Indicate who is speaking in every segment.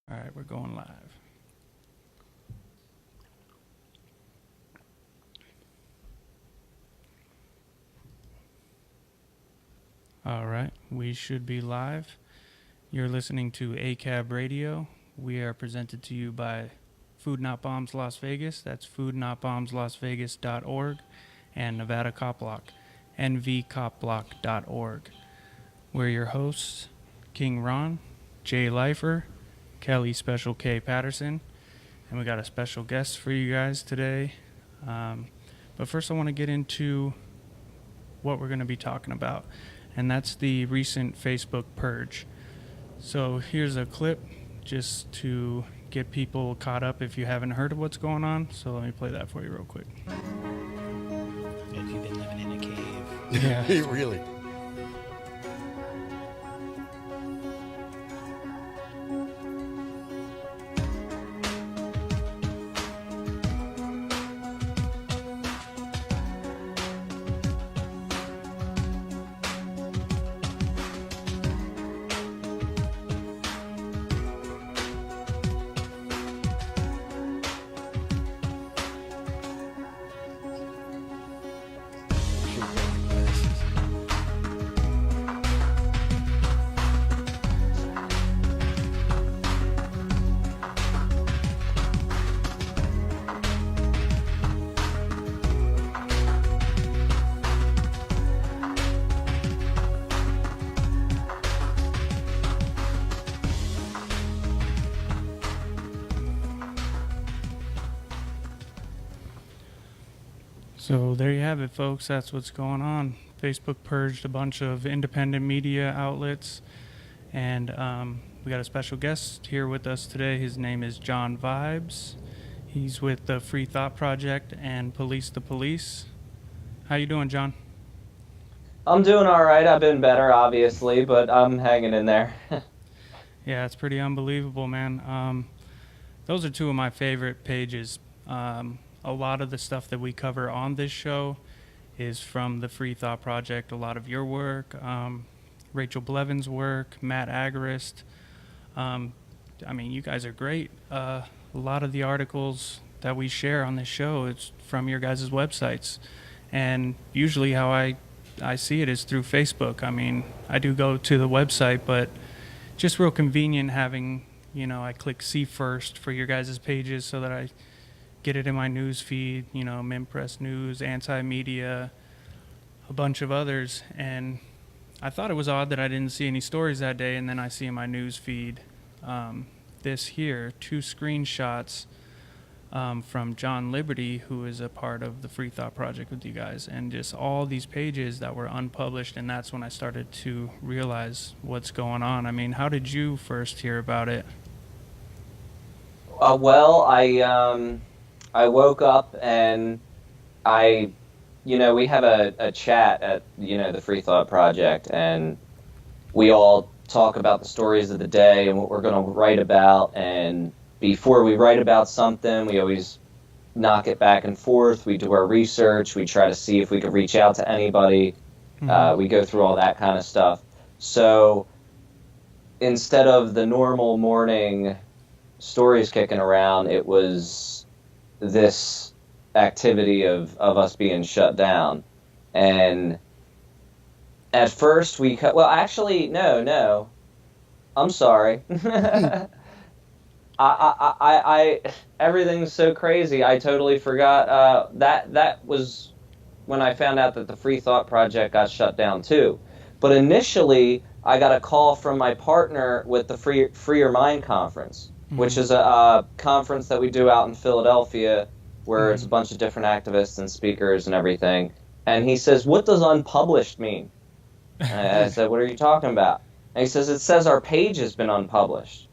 Speaker 1: All right, we're going live. All right, we should be live. You're listening to ACAB Radio. We are presented to you by Food Not Bombs Las Vegas. That's foodnotbombslasvegas.org, and Nevada Cop Block, nvcopblock.org. We're your hosts, King Ron, Jay Leifer, Kelly Special K Patterson, and we got a special guest for you guys today. But first I want to get into what we're going to be talking about, and that's the recent Facebook Purge. So here's a clip just to get people caught up if you haven't heard of what's going on. So let me play that for you real quick.
Speaker 2: If you've been living in a cave.
Speaker 1: Yeah.
Speaker 3: Really?
Speaker 1: So there you have it, folks. That's what's going on. Facebook purged a bunch of independent media outlets, and we got a special guest here with us today. His name is John Vibes. He's with the Free Thought Project and Police the Police. How you doing, John?
Speaker 4: I'm doing all right. I've been better, obviously, but I'm hanging in there.
Speaker 1: Yeah, it's pretty unbelievable, man. Those are two of my favorite pages. A lot of the stuff that we cover on this show is from the Free Thought Project. A lot of your work, Rachel Blevin's work, Matt Agarist. I mean, you guys are great. A lot of the articles that we share on this show is from your guys' websites. And usually how I see it is through Facebook. I mean, I do go to the website, but just real convenient having, I click see first for your guys' pages so that I get it in my news feed, Minpress News, Anti-Media, a bunch of others. And I thought it was odd that I didn't see any stories that day, and then I see in my news feed this here, 2 screenshots from John Liberty, who is a part of the Free Thought Project with you guys, and just all these pages that were unpublished, and that's when I started to realize what's going on. I mean, how did you first hear about it?
Speaker 4: Well, I woke up and we have a chat at, the Free Thought Project, and we all talk about the stories of the day and what we're going to write about. And before we write about something, we always knock it back and forth. We do our research. We try to see if we could reach out to anybody. Mm-hmm. We go through all that kind of stuff. So instead of the normal morning stories kicking around, it was this activity of us being shut down. And at first no, I'm sorry. I everything's so crazy. I totally forgot that was when I found out that the Free Thought Project got shut down too. But initially, I got a call from my partner with the Free Your Mind conference, mm-hmm. which is a conference that we do out in Philadelphia, where mm-hmm. it's a bunch of different activists and speakers and everything. And he says, "What does unpublished mean?" And I said, "What are you talking about?" And he says, "It says our page has been unpublished."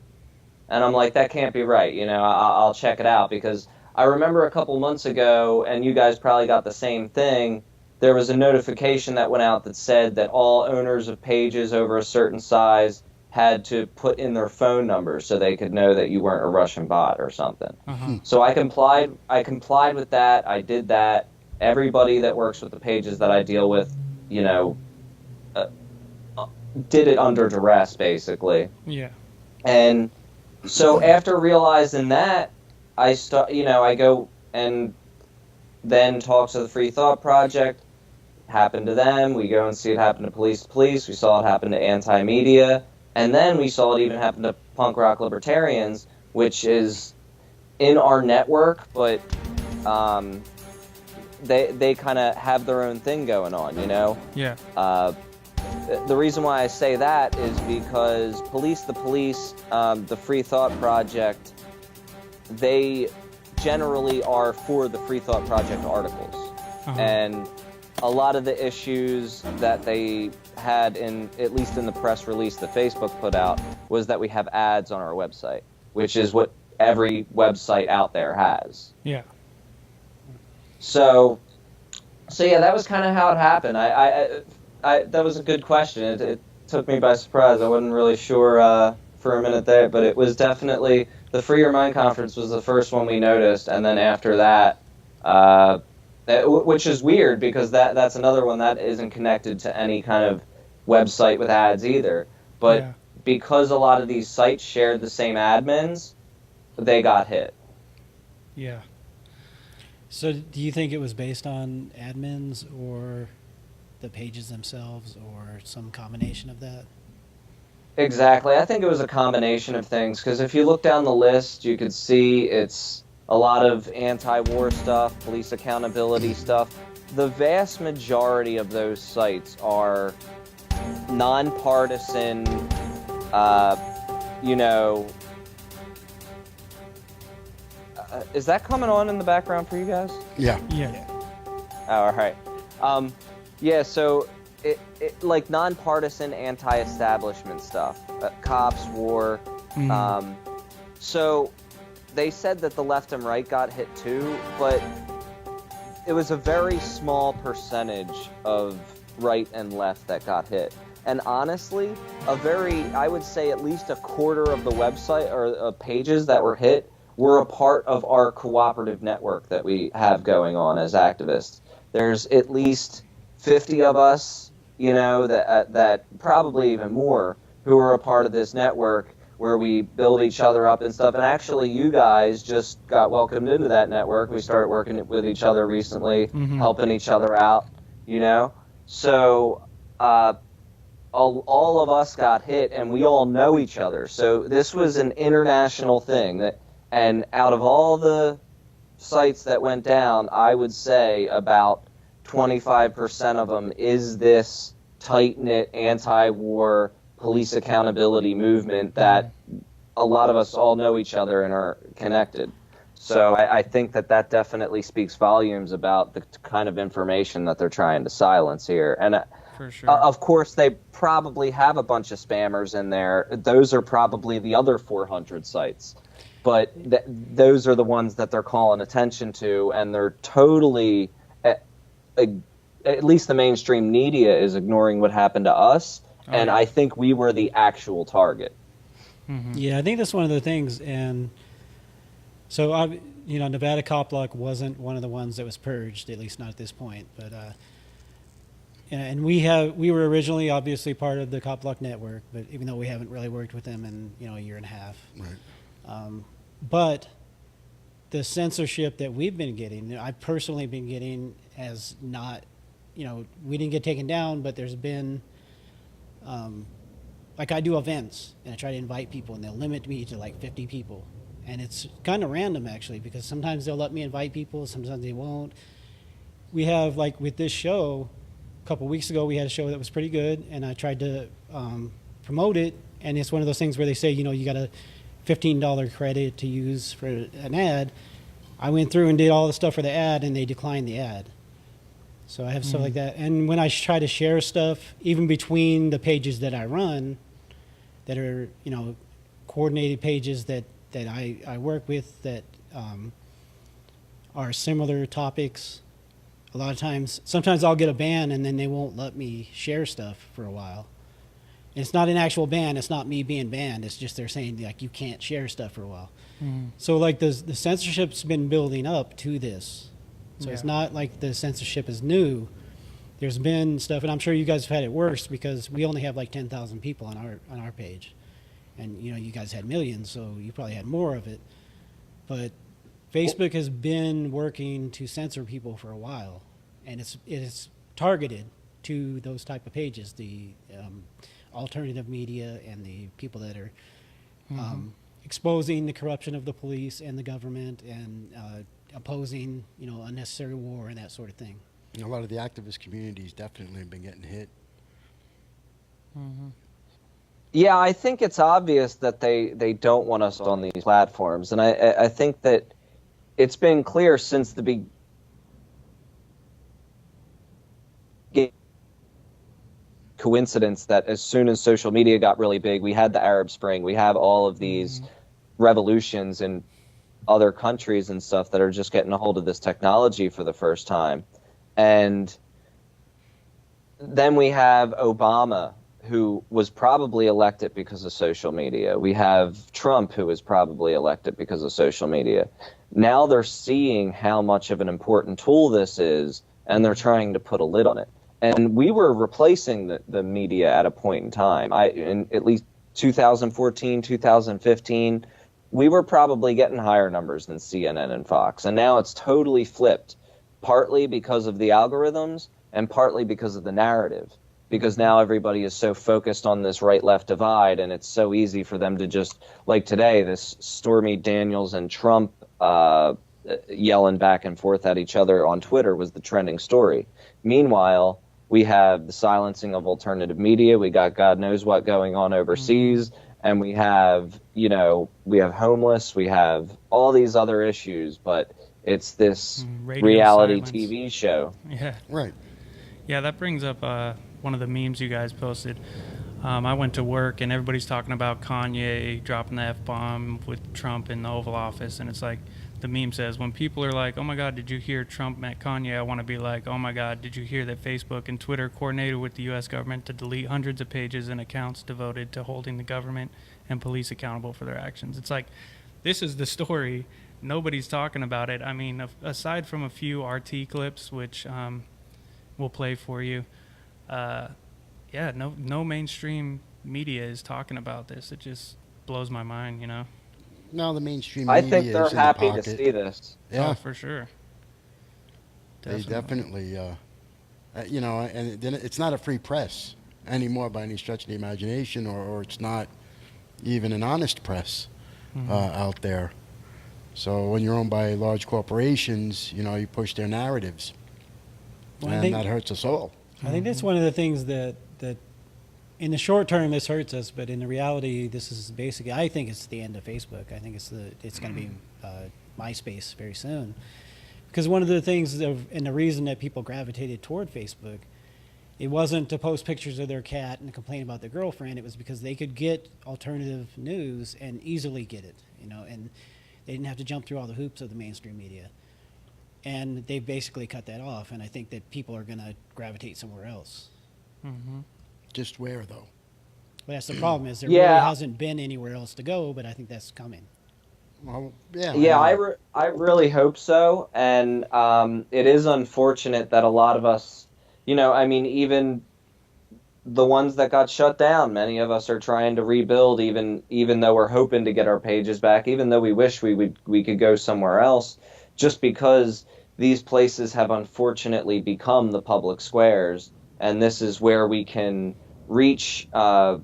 Speaker 4: And I'm like, that can't be right. I'll check it out, because I remember a couple months ago, and you guys probably got the same thing, there was a notification that went out that said that all owners of pages over a certain size had to put in their phone number so they could know that you weren't a Russian bot or something. Uh-huh. So I complied with that. I did that. Everybody that works with the pages that I deal with, did it under duress, basically.
Speaker 1: Yeah.
Speaker 4: And So after realizing that, I go and then talk to the Free Thought Project. Happened to them. We go and see it happen to Police. We saw it happen to Anti-Media. And then we saw it even happen to Punk Rock Libertarians, which is in our network, but they kind of have their own thing going on, you know?
Speaker 1: Yeah.
Speaker 4: The reason why I say that is because the Free Thought Project, they generally are for the Free Thought Project articles.
Speaker 1: Uh-huh.
Speaker 4: And a lot of the issues that they had at least in the press release that Facebook put out, was that we have ads on our website, which is what every website out there has.
Speaker 1: Yeah.
Speaker 4: So yeah, that was kind of how it happened. That was a good question. It took me by surprise. I wasn't really sure for a minute there, but it was definitely the Free Your Mind conference was the first one we noticed, and then after that, which is weird because that's another one that isn't connected to any kind of website with ads either. But because a lot of these sites shared the same admins, they got hit.
Speaker 3: Yeah. So do you think it was based on admins or the pages themselves or some combination of that?
Speaker 4: Exactly. I think it was a combination of things, because if you look down the list, you could see it's a lot of anti-war stuff, police accountability stuff. The vast majority of those sites are nonpartisan, is that coming on in the background for you guys?
Speaker 5: Yeah.
Speaker 3: Yeah.
Speaker 4: Oh, all right. So it like nonpartisan anti-establishment stuff, cops, war. So they said that the left and right got hit too, but it was a very small percentage of right and left that got hit. And honestly, I would say at least a quarter of the website or pages that were hit were a part of our cooperative network that we have going on as activists. There's at least 50 of us, that probably even more, who are a part of this network where we build each other up and stuff. And actually, you guys just got welcomed into that network. We started working with each other recently, helping each other out, So all of us got hit, and we all know each other. So this was an international thing. And out of all the sites that went down, I would say about 25% of them is this tight-knit anti-war police accountability movement that a lot of us all know each other and are connected. So I think that definitely speaks volumes about the kind of information that they're trying to silence here. And
Speaker 1: For sure.
Speaker 4: Of course, they probably have a bunch of spammers in there. Those are probably the other 400 sites. But those are the ones that they're calling attention to, and they're totally, at least the mainstream media is ignoring what happened to us, and I think we were the actual target.
Speaker 3: Yeah, I think that's one of the things, and so, Nevada Cop Lock wasn't one of the ones that was purged, at least not at this point, but, and we were originally obviously part of the Cop Lock network, but even though we haven't really worked with them in, a year and a half.
Speaker 5: Right.
Speaker 3: But the censorship that we've been getting, I've personally been getting, as not, we didn't get taken down, but there's been, like I do events and I try to invite people and they'll limit me to like 50 people. And it's kind of random actually, because sometimes they'll let me invite people, sometimes they won't. We have, like with this show, a couple weeks ago, we had a show that was pretty good and I tried to promote it. And it's one of those things where they say, you got a $15 credit to use for an ad. I went through and did all the stuff for the ad and they declined the ad. So I have stuff like that. And when I try to share stuff, even between the pages that I run, that are, coordinated pages that I work with that are similar topics, a lot of times, sometimes I'll get a ban and then they won't let me share stuff for a while. It's not an actual ban. It's not me being banned. It's just they're saying, like, you can't share stuff for a while. So, like, the censorship's been building up to this. So it's not like the censorship is new. There's been stuff, and I'm sure you guys have had it worse because we only have, like, 10,000 people on our page. and you guys had millions, so you probably had more of it. But Facebook has been working to censor people for a while, and it's targeted to those type of pages, the alternative media and the people that are exposing the corruption of the police and the government and opposing, unnecessary war and that sort of thing.
Speaker 5: A lot of the activist communities definitely have been getting hit.
Speaker 4: Yeah, I think it's obvious that they don't want us on these platforms, and I think that it's been clear since the beginning. Coincidence that as soon as social media got really big, we had the Arab Spring, we have all of these revolutions in other countries and stuff that are just getting a hold of this technology for the first time. And then we have Obama, who was probably elected because of social media. We have Trump, who was probably elected because of social media. Now they're seeing how much of an important tool this is, and they're trying to put a lid on it. And we were replacing the media at a point in time. In at least 2014, 2015, we were probably getting higher numbers than CNN and Fox. And now it's totally flipped, partly because of the algorithms and partly because of the narrative. Because now everybody is so focused on this right-left divide, and it's so easy for them to just, like today, this Stormy Daniels and Trump yelling back and forth at each other on Twitter was the trending story. Meanwhile, we have the silencing of alternative media. We got God knows what going on overseas. And we have, we have homeless. We have all these other issues. But it's this reality
Speaker 1: silence.
Speaker 4: TV show.
Speaker 1: Yeah.
Speaker 5: Right.
Speaker 1: Yeah, that brings up one of the memes you guys posted. I went to work, and everybody's talking about Kanye dropping the F-bomb with Trump in the Oval Office. And it's like, the meme says, when people are like, oh my God, did you hear Trump met Kanye? I want to be like, oh my God, did you hear that Facebook and Twitter coordinated with the U.S. government to delete hundreds of pages and accounts devoted to holding the government and police accountable for their actions? It's like, this is the story. Nobody's talking about it. I mean, aside from a few RT clips, which we'll play for you, no mainstream media is talking about this. It just blows my mind,
Speaker 5: No, the mainstream
Speaker 4: I
Speaker 5: media
Speaker 4: think they're
Speaker 5: is in the
Speaker 4: happy to
Speaker 5: pocket.
Speaker 4: see this.
Speaker 5: Yeah,
Speaker 1: Oh, for sure.
Speaker 5: they definitely, and then it's not a free press anymore by any stretch of the imagination, or it's not even an honest press out there. So when you're owned by large corporations, you push their narratives, and that hurts us all.
Speaker 3: I think that's one of the things that in the short term this hurts us, but in the reality, this is basically, I think it's the end of Facebook. I think it's going to be MySpace very soon. Because one of the things and the reason that people gravitated toward Facebook, it wasn't to post pictures of their cat and complain about their girlfriend. It was because they could get alternative news and easily get it, and they didn't have to jump through all the hoops of the mainstream media. And they've basically cut that off, and I think that people are going to gravitate somewhere else.
Speaker 5: Just where, though?
Speaker 3: But that's the problem, is there
Speaker 4: Yeah.
Speaker 3: really hasn't been anywhere else to go, but I think that's coming.
Speaker 5: Well, yeah.
Speaker 4: Yeah, I really hope so. And it is unfortunate that a lot of us, even the ones that got shut down, many of us are trying to rebuild, even though we're hoping to get our pages back, even though we wish we could go somewhere else, just because these places have unfortunately become the public squares, and this is where we can reach, the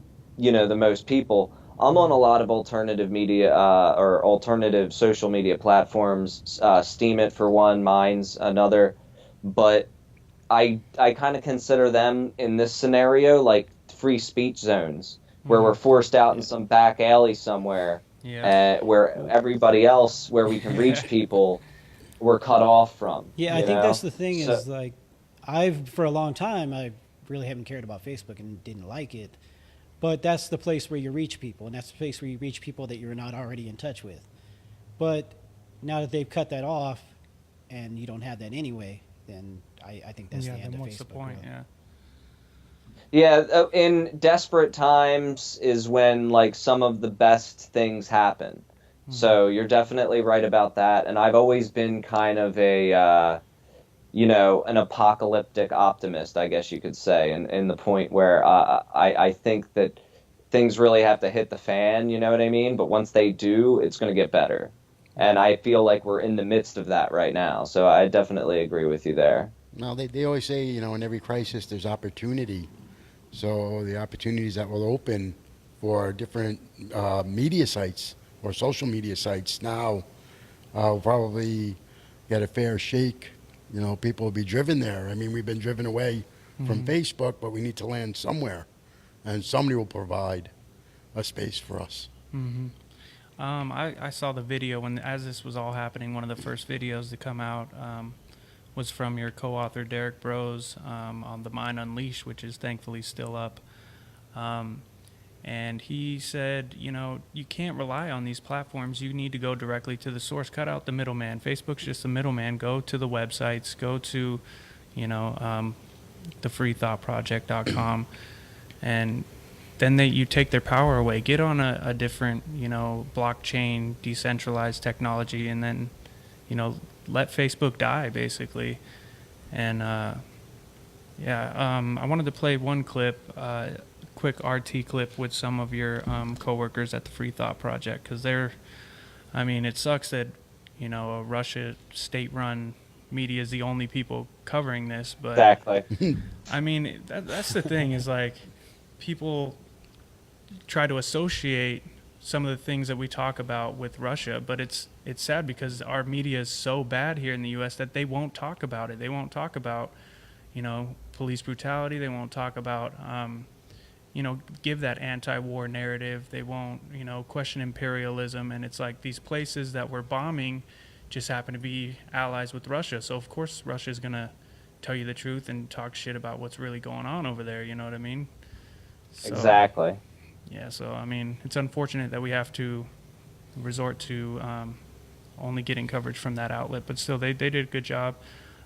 Speaker 4: most people. I'm on a lot of alternative media or alternative social media platforms, Steam It for one, Mine's another, but I kind of consider them in this scenario like free speech zones, where we're forced out in some back alley somewhere, where everybody else, where we can reach people, we're cut off from.
Speaker 3: Yeah, I think that's the thing is, like, for a long time, I really haven't cared about Facebook and didn't like it. But that's the place where you reach people, and that's the place where you reach people that you're not already in touch with. But now that they've cut that off, and you don't have that anyway, then I think that's the end of Facebook.
Speaker 1: What's the point?
Speaker 3: Really.
Speaker 4: Yeah, in desperate times is when, like, some of the best things happen. So you're definitely right about that. And I've always been kind of an apocalyptic optimist, I guess you could say, in the point where I think that things really have to hit the fan, you know what I mean? But once they do, it's going to get better. And I feel like we're in the midst of that right now. So I definitely agree with you there.
Speaker 5: Well, they always say, in every crisis there's opportunity. So the opportunities that will open for different media sites or social media sites now will probably get a fair shake. People will be driven there. I mean, we've been driven away from Facebook, but we need to land somewhere. And somebody will provide a space for us.
Speaker 1: Mm-hmm. I saw the video as this was all happening. One of the first videos to come out was from your co-author Derek Bros on the Mind Unleashed, which is thankfully still up. And he said, you can't rely on these platforms. You need to go directly to the source. Cut out the middleman. Facebook's just a middleman. Go to the websites. Go to, thefreethoughtproject.com, and then you take their power away. Get on a different, blockchain, decentralized technology, and then, let Facebook die, basically. And, I wanted to play one clip, quick RT clip with some of your coworkers at the Free Thought Project, because it sucks that, a Russia state-run media is the only people covering this, but
Speaker 4: exactly.
Speaker 1: That's the thing is like people try to associate some of the things that we talk about with Russia, but it's sad because our media is so bad here in the U.S. that they won't talk about it. They won't talk about, police brutality. They won't talk about, give that anti-war narrative. They won't, question imperialism. And it's like these places that we're bombing just happen to be allies with Russia. So, of course, Russia's going to tell you the truth and talk shit about what's really going on over there. You know what I mean? So,
Speaker 4: exactly.
Speaker 1: Yeah, so, it's unfortunate that we have to resort to only getting coverage from that outlet. But still, they did a good job.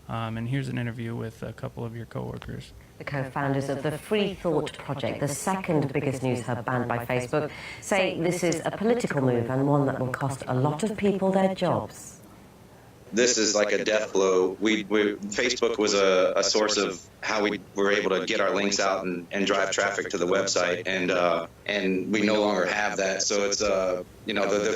Speaker 1: And here's an interview with a couple of your coworkers.
Speaker 6: The co-founders of the Free Thought Project, the second biggest news hub banned by Facebook, say this is a political move and one that will cost a lot of people their jobs.
Speaker 7: This is like a death blow. Facebook was a source of how we were able to get our links out and drive traffic to the website, and we no longer have that. So it's the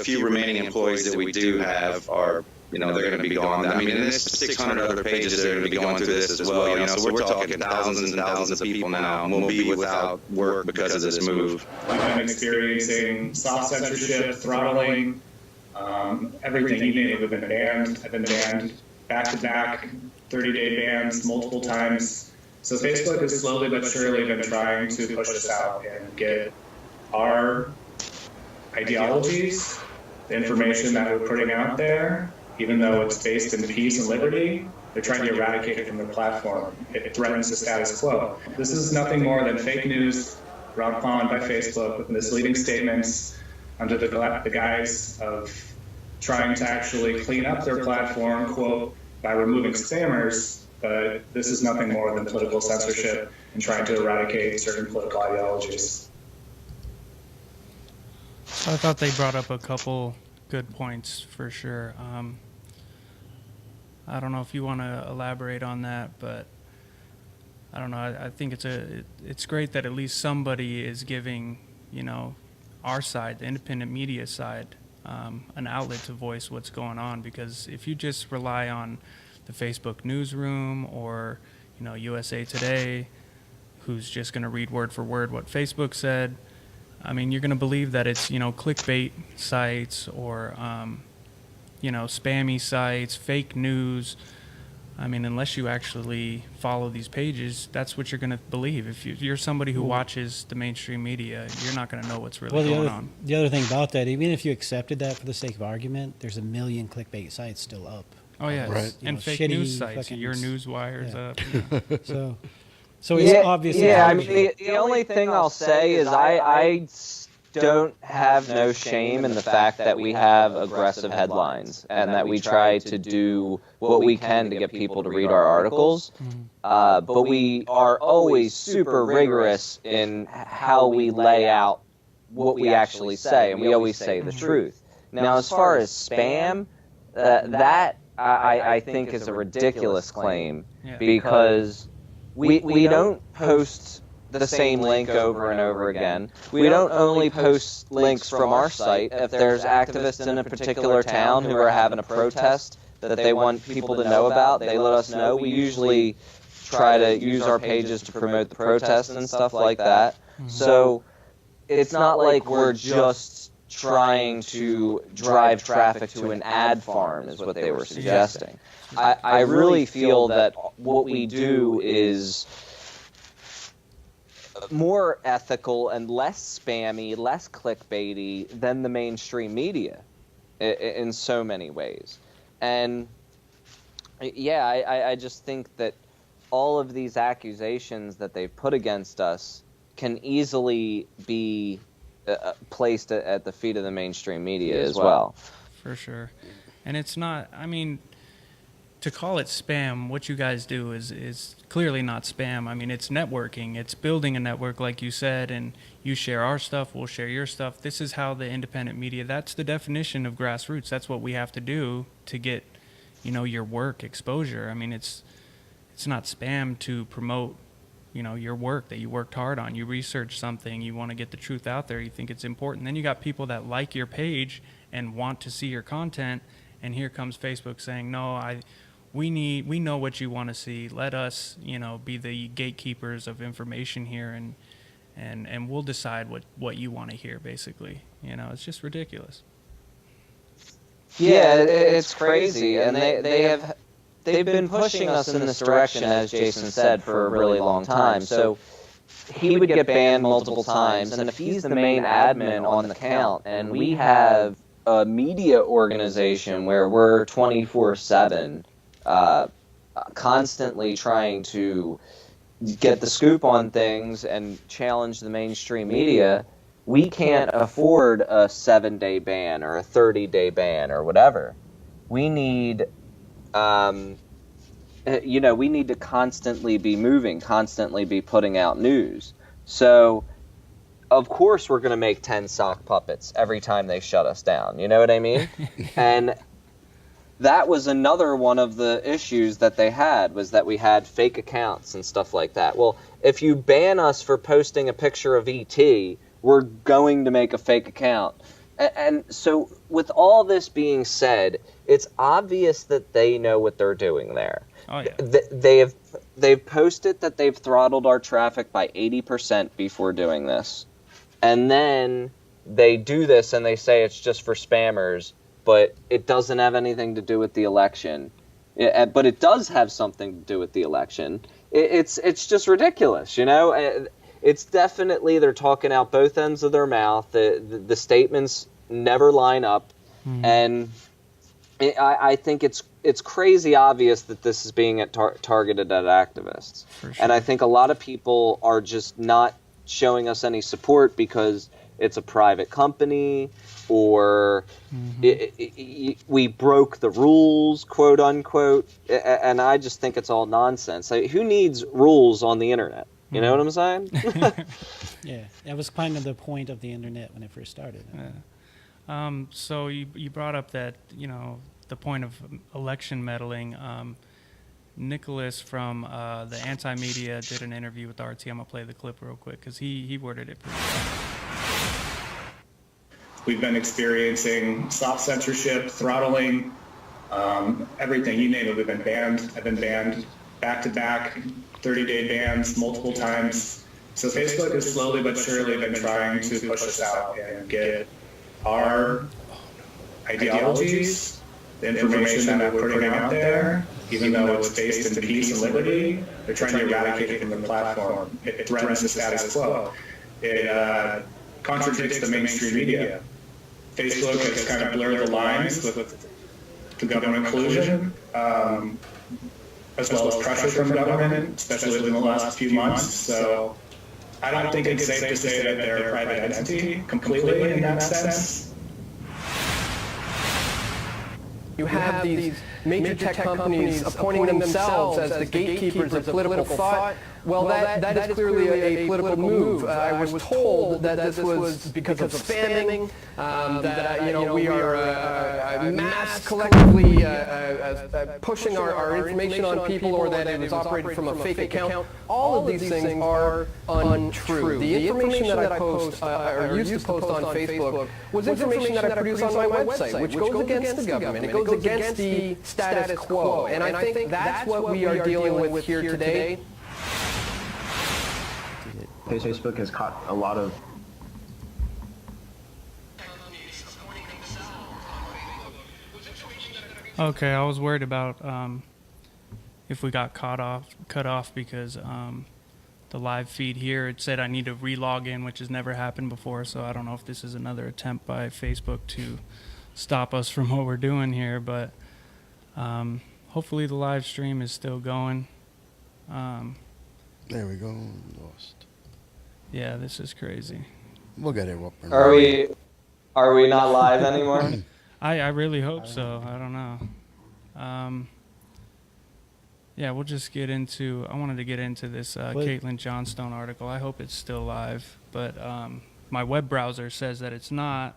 Speaker 7: few remaining employees that we do have are they're going to be gone. And there's 600 other pages that are going to be going through this as well. So we're talking thousands and thousands of people now will be without work because of this move.
Speaker 8: We've been experiencing soft censorship, throttling. Everything you name it, we've been banned. I've been banned back-to-back, 30-day bans multiple times. So Facebook has slowly but surely been trying to push us out and get our ideologies, the information that we're putting out there, even though it's based in peace and liberty, they're trying to eradicate it from their platform. It threatens the status quo. This is nothing more than fake news brought on by Facebook with misleading statements under the guise of trying to actually clean up their platform, quote, by removing spammers, but this is nothing more than political censorship and trying to eradicate certain political ideologies.
Speaker 1: I thought they brought up a couple good points for sure. I don't know if you want to elaborate on that, but I don't know. I think it's great that at least somebody is giving, our side, the independent media side, an outlet to voice what's going on. Because if you just rely on the Facebook newsroom or, USA Today, who's just going to read word for word what Facebook said, you're going to believe that it's, clickbait sites or, spammy sites, fake news. Unless you actually follow these pages, that's what you're going to believe. If you're somebody who watches the mainstream media, you're not going to know what's really going on.
Speaker 3: The other thing about that, even if you accepted that for the sake of argument, there's a million clickbait sites still up.
Speaker 1: Oh, yeah.
Speaker 5: Right.
Speaker 1: And fake news sites. Your Newswire's up.
Speaker 3: So it's obviously...
Speaker 4: Yeah, the only thing I'll say is I don't have no shame in the fact that we have aggressive headlines and that we try to do what we can to get people to read our articles. But we are always super rigorous in how we lay out what we actually say, and we always say the truth. Now, as far as spam, that I think is a ridiculous claim because we don't post the same link over and over again. We don't only post links from our site. If there's activists in a particular town who are having a protest that they want people to know about, they let us know. We usually try to use our pages to promote the protests and stuff like that. Mm-hmm. So it's not like we're just trying to drive traffic to an ad farm is what they were suggesting. I really feel that what we do is more ethical and less spammy, less clickbaity than the mainstream media in so many ways. And yeah, I just think that all of these accusations that they've put against us can easily be placed at the feet of the mainstream media as well.
Speaker 1: For sure. And it's not, I mean, to call it spam, what you guys do is clearly not spam. I mean, it's networking. It's building a network, like you said, and you share our stuff, we'll share your stuff. This is how the independent media, that's the definition of grassroots. That's what we have to do to get, you know, your work exposure. I mean, it's not spam to promote, you know, your work that you worked hard on. You research something, you want to get the truth out there, you think it's important. Then you got people that like your page and want to see your content, and here comes Facebook saying, no, we know what you want to see. Let us, you know, be the gatekeepers of information here, and we'll decide what you want to hear, basically. You know, it's just ridiculous.
Speaker 4: Yeah, it's crazy, and they've been pushing us in this direction, as Jason said, for a really long time. So he would get banned multiple times, and if he's the main admin on the account, and we have a media organization where we're 24/7 constantly trying to get the scoop on things and challenge the mainstream media, we can't afford a 7-day ban or a 30-day ban or whatever. We need, we need to constantly be moving, constantly be putting out news. So, of course, we're going to make 10 sock puppets every time they shut us down. You know what I mean? And that was another one of the issues that they had, was that we had fake accounts and stuff like that. Well, if you ban us for posting a picture of E.T., we're going to make a fake account. And so with all this being said, it's obvious that they know what they're doing there.
Speaker 1: Oh, yeah.
Speaker 4: They've posted that they've throttled our traffic by 80% before doing this. And then they do this and they say it's just for spammers, but it doesn't have anything to do with the election. But it does have something to do with the election. It's just ridiculous, you know? It's definitely, they're talking out both ends of their mouth. The statements never line up. And I think it's crazy obvious that this is being targeted at activists.
Speaker 1: For sure.
Speaker 4: And I think a lot of people are just not showing us any support because it's a private company, or we broke the rules, quote unquote. And I just think it's all nonsense. Who needs rules on the internet? You know what I'm saying?
Speaker 3: Yeah, that was kind of the point of the internet when it first started.
Speaker 1: Yeah. So you brought up that, you know, the point of election meddling. Nicholas from the Anti-Media did an interview with RT. I'm going to play the clip real quick because he worded it pretty well.
Speaker 8: We've been experiencing soft censorship, throttling, everything, you name it. We've been banned. I've been banned back-to-back, 30-day bans multiple times. So Facebook has slowly but surely been trying to push us out and get our ideologies, the information that we're putting out there, even though it's based in peace and liberty, they're trying to eradicate it from the platform. It threatens the status quo. It contradicts the mainstream media. Facebook has kind of blurred the lines with the government collusion, as well as pressure from government, especially within the last few months. So I don't think it's safe to say that they're a private entity completely in that sense.
Speaker 9: You have these major tech companies appointing themselves as the gatekeepers of political thought, well, that is clearly a political move. I was told that this was because of spamming, that we are mass collectively pushing our information on people, or that it was operated from a fake account. All of these things are untrue. The information that I post, or used to post on Facebook, was information that I produce on my website, which goes against the government. It goes against the status quo. And I think that's what we are dealing with here today.
Speaker 10: Facebook has caught a lot of
Speaker 1: Okay, I was worried about if we got cut off because the live feed here, it said I need to re-log in, which has never happened before, so I don't know if this is another attempt by Facebook to stop us from what we're doing here, but hopefully the live stream is still going.
Speaker 5: There we go. Lost.
Speaker 1: Yeah, this is crazy.
Speaker 5: We'll get it up.
Speaker 4: Are we not live anymore?
Speaker 1: I really hope so. I don't know. Yeah, we'll just get into, I wanted to get into this Caitlin Johnstone article. I hope it's still live, but my web browser says that it's not.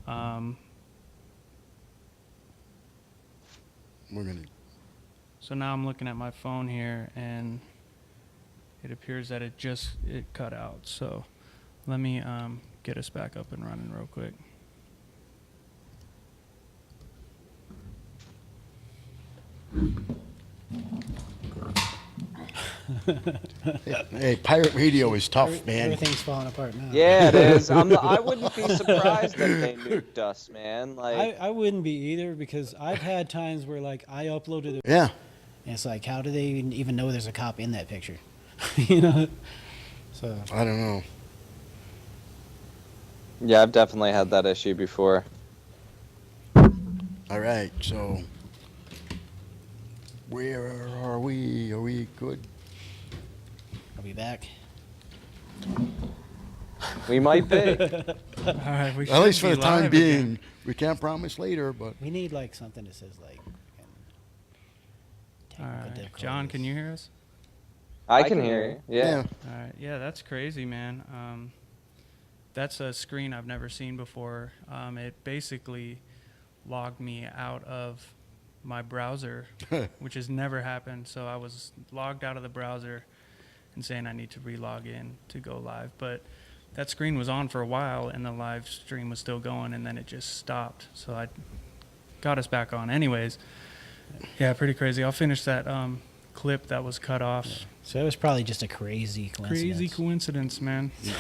Speaker 5: We're gonna.
Speaker 1: So now I'm looking at my phone here, and it appears that it cut out. So let me get us back up and running real quick.
Speaker 5: Hey, pirate radio is tough, man.
Speaker 3: Everything's falling apart now.
Speaker 4: Yeah, it is. I wouldn't be surprised if they nuked us, man. Like
Speaker 3: I wouldn't be either, because I've had times where like I uploaded it.
Speaker 5: Yeah.
Speaker 3: And it's like, how do they even know there's a cop in that picture? You know? So
Speaker 5: I don't know.
Speaker 4: Yeah, I've definitely had that issue before.
Speaker 5: All right, so where are we? Are we good?
Speaker 3: I'll be back.
Speaker 4: We might be.
Speaker 1: All right, we
Speaker 5: At least for
Speaker 1: should
Speaker 5: the
Speaker 1: be
Speaker 5: time
Speaker 1: live
Speaker 5: being.
Speaker 1: again.
Speaker 5: We can't promise later, but
Speaker 3: We need like something that says like.
Speaker 1: All right, John, can you hear us?
Speaker 4: I can hear you. Yeah.
Speaker 1: All right, yeah, that's crazy, man. That's a screen I've never seen before. It basically logged me out of my browser, which has never happened. So I was logged out of the browser and saying I need to re-log in to go live. But that screen was on for a while, and the live stream was still going, and then it just stopped. So I got us back on. Anyways, yeah, pretty crazy. I'll finish that clip that was cut off.
Speaker 3: Yeah. So it was probably just a crazy coincidence.
Speaker 1: Crazy coincidence, man.
Speaker 5: yeah,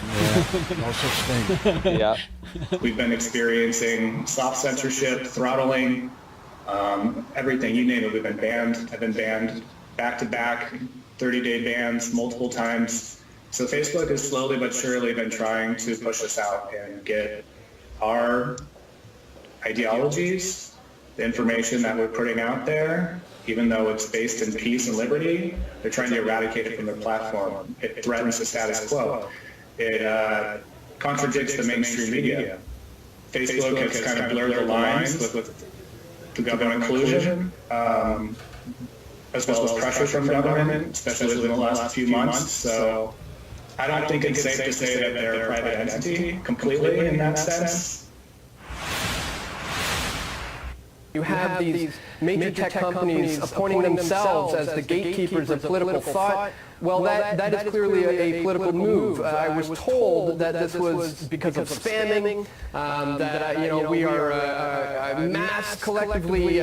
Speaker 5: no such thing.
Speaker 4: Yeah.
Speaker 8: We've been experiencing soft censorship, throttling, everything, you name it. We've been banned. I've been banned back-to-back, 30-day bans multiple times. So Facebook has slowly but surely been trying to push us out and get our ideologies, the information that we're putting out there, even though it's based in peace and liberty, they're trying to eradicate it from their platform. It threatens the status quo. It contradicts the mainstream media. Facebook has kind of blurred the lines with the government collusion, as well as pressure from government, especially within the last few months. So I don't think it's safe to say that they're a private entity completely in that sense.
Speaker 9: You have these major tech companies appointing themselves as the gatekeepers of political thought. Well, that is clearly a political move. I was told that this was because of spamming, that we are mass collectively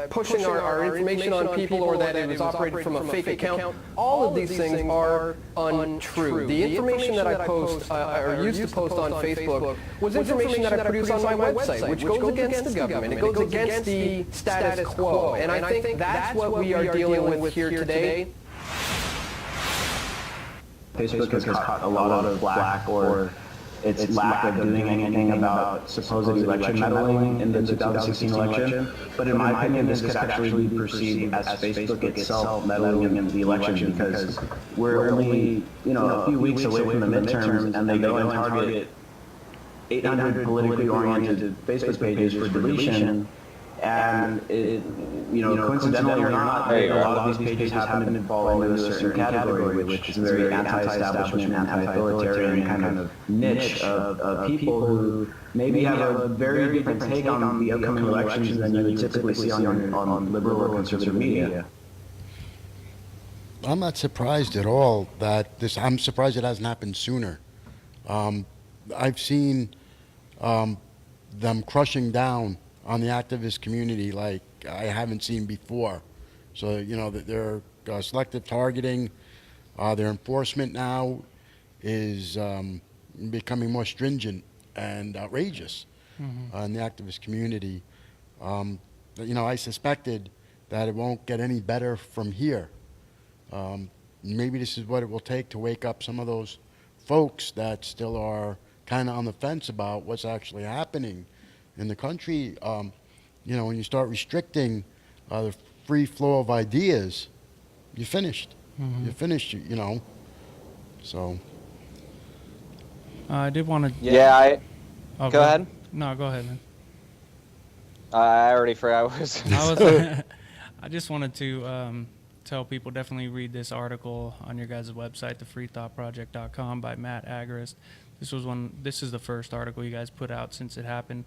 Speaker 9: pushing our information on people, or that it was operated from a fake account. All of these things are untrue. The information that I post, or used to post on Facebook, was information that I produce on my website, which goes against the government. It goes against the status quo. And I think that's what we are dealing with here today.
Speaker 10: Facebook has caught a lot of flack for its lack of doing anything about supposed election meddling in the 2016 election. But in my opinion, this could actually be perceived as Facebook itself meddling in the election, because we're only a few weeks away from the midterms, and they go and target 800 politically oriented Facebook pages for deletion. And coincidentally or not, a lot of these pages happen to fall into a certain category, which is a very anti-establishment, anti-authoritarian kind of niche of people who maybe have a very different take on the upcoming elections than you would typically see on liberal or conservative media.
Speaker 5: I'm not surprised at all I'm surprised it hasn't happened sooner. I've seen them crushing down on the activist community like I haven't seen before. So, their selective targeting, their enforcement now is becoming more stringent and outrageous in the activist community. I suspected that it won't get any better from here. Maybe this is what it will take to wake up some of those folks that still are kind of on the fence about what's actually happening in the country. When you start restricting the free flow of ideas, you're finished. You're finished, So.
Speaker 1: I did want to.
Speaker 4: Yeah, go ahead.
Speaker 1: No, go ahead, man.
Speaker 4: I already forgot what I was.
Speaker 1: I just wanted to tell people definitely read this article on your guys' website, thefreethoughtproject.com by Matt Agrest. This is the first article you guys put out since it happened.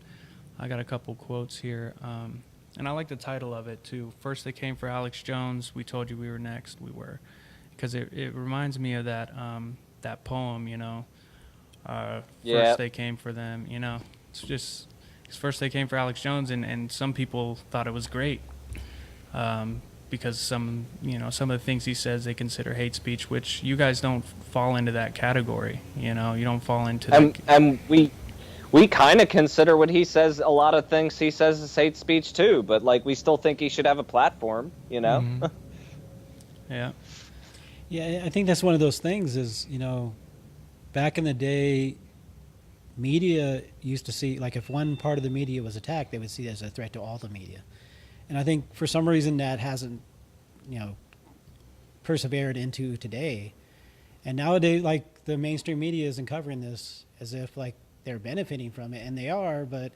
Speaker 1: I got a couple quotes here, and I like the title of it too. First they came for Alex Jones, we told you we were next, we were, because it reminds me of that poem, First they came for them, it's just, first they came for Alex Jones, and some people thought it was great, because some of the things he says they consider hate speech, which you guys don't fall into that category. You don't fall into that.
Speaker 4: And we kind of consider what he says, a lot of things he says is hate speech too, but we still think he should have a platform,
Speaker 1: Mm-hmm. Yeah.
Speaker 3: Yeah, I think that's one of those things is, back in the day, media used to see, if one part of the media was attacked, they would see it as a threat to all the media. And I think for some reason that hasn't, persevered into today. And nowadays, the mainstream media isn't covering this as if, they're benefiting from it, and they are, but,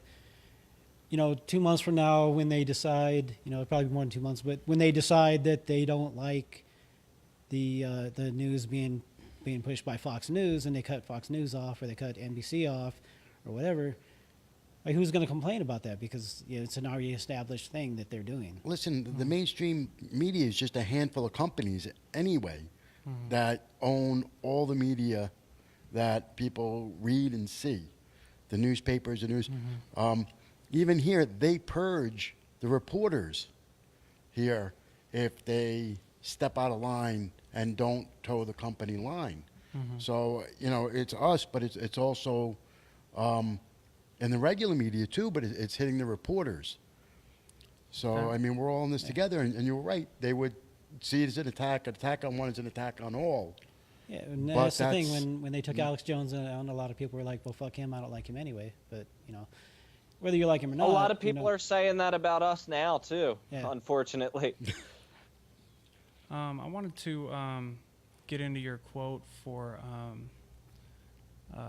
Speaker 3: 2 months from now when they decide, probably more than 2 months, but when they decide that they don't like the news being pushed by Fox News and they cut Fox News off or they cut NBC off or whatever, who's going to complain about that? Because it's an already established thing that they're doing.
Speaker 5: Listen, the mainstream media is just a handful of companies anyway that own all the media that people read and see. The newspapers, the news. Even here, they purge the reporters here if they step out of line and don't toe the company line. So, it's us, but it's also in the regular media too, but it's hitting the reporters. So, we're all in this together, and you're right. They would see it as an attack. An attack on one is an attack on all.
Speaker 3: Yeah, and that's the thing. When they took Alex Jones on, a lot of people were like, well, fuck him, I don't like him anyway. But, whether you like him or not.
Speaker 4: A lot of people are saying that about us now, too, unfortunately.
Speaker 1: I wanted to get into your quote for,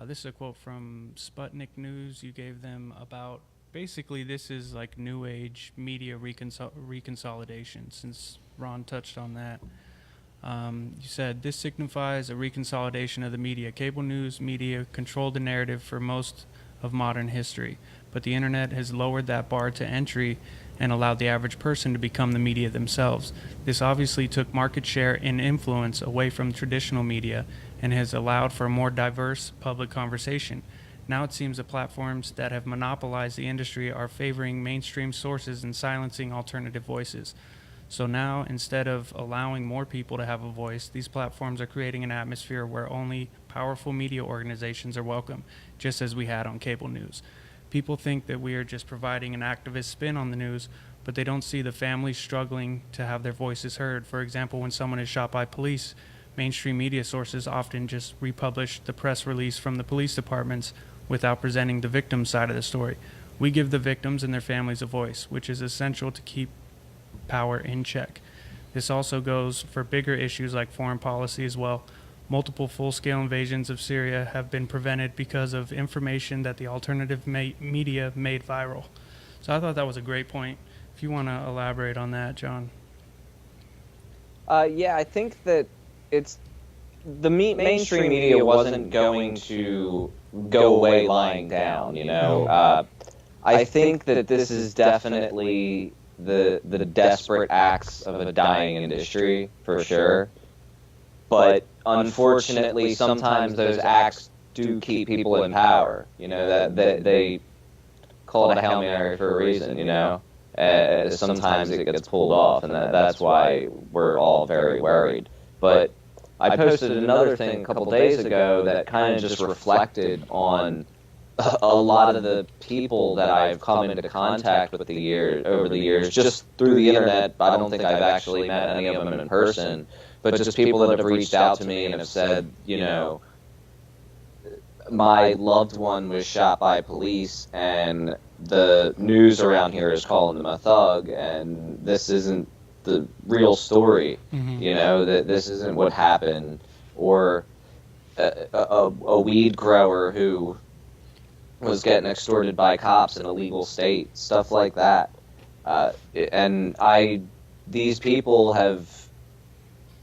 Speaker 1: this is a quote from Sputnik News. You gave them about, basically this is like new age media reconsolidation, since Ron touched on that. You said, this signifies a reconsolidation of the media. Cable news media controlled the narrative for most of modern history, but the internet has lowered that bar to entry and allowed the average person to become the media themselves. This obviously took market share and influence away from traditional media and has allowed for a more diverse public conversation. Now it seems the platforms that have monopolized the industry are favoring mainstream sources and silencing alternative voices. So now, instead of allowing more people to have a voice, these platforms are creating an atmosphere where only powerful media organizations are welcome, just as we had on cable news. People think that we are just providing an activist spin on the news, but they don't see the families struggling to have their voices heard. For example, when someone is shot by police, mainstream media sources often just republish the press release from the police departments without presenting the victim's side of the story. We give the victims and their families a voice, which is essential to keep power in check. This also goes for bigger issues like foreign policy as well. Multiple full-scale invasions of Syria have been prevented because of information that the alternative media made viral. So I thought that was a great point, If you want to elaborate on that, John.
Speaker 4: Yeah, I think that it's the mainstream media wasn't going to go away lying down, you know. I think that this is definitely the desperate acts of a dying industry, for sure. But unfortunately, sometimes those acts do keep people in power. You know, that they call it a Hail Mary for a reason, you know. Sometimes it gets pulled off, and that's why we're all very worried. But I posted another thing a couple days ago that kind of just reflected on a lot of the people that I've come into contact with over the years, just through the internet. I don't think I've actually met any of them in person, but just people that have reached out to me and have said, you know, my loved one was shot by police, and the news around here is calling them a thug, and this isn't the real story. You know, that this isn't what happened. Or a weed grower who was getting extorted by cops in a legal state, stuff like that. And these people have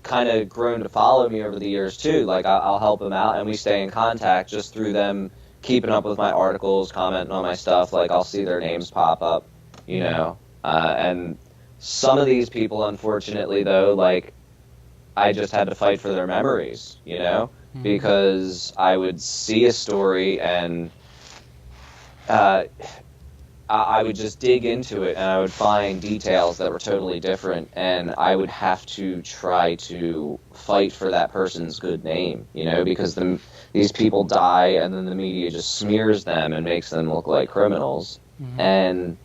Speaker 4: kind of grown to follow me over the years too. Like, I'll help them out, and we stay in contact just through them keeping up with my articles, commenting on my stuff. Like, I'll see their names pop up, you know. And some of these people, unfortunately, though, like, I just had to fight for their memories, you know, because I would see a story and I would just dig into it, and I would find details that were totally different, and I would have to try to fight for that person's good name, you know, because these people die, and then the media just smears them and makes them look like criminals. And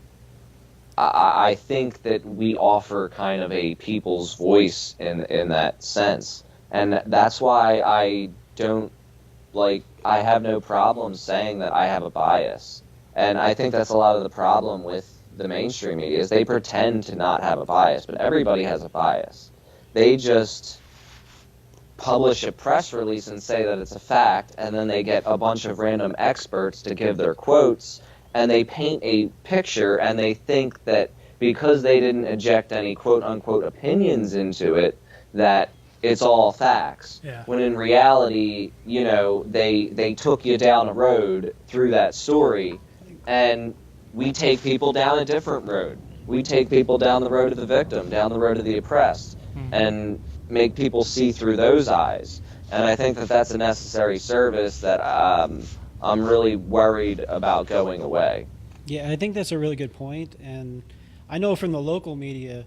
Speaker 4: I think that we offer kind of a people's voice in that sense, and that's why I have no problem saying that I have a bias. And I think that's a lot of the problem with the mainstream media, is they pretend to not have a bias, but everybody has a bias. They just publish a press release and say that it's a fact, and then they get a bunch of random experts to give their quotes, and they paint a picture, and they think that because they didn't inject any quote-unquote opinions into it, that it's all facts. Yeah. When in reality, you know, they took you down a road through that story, and we take people down a different road. We take people down the road of the victim, down the road of the oppressed, and make people see through those eyes. And I think that that's a necessary service that I'm really worried about going away.
Speaker 3: Yeah, I think that's a really good point. And I know from the local media,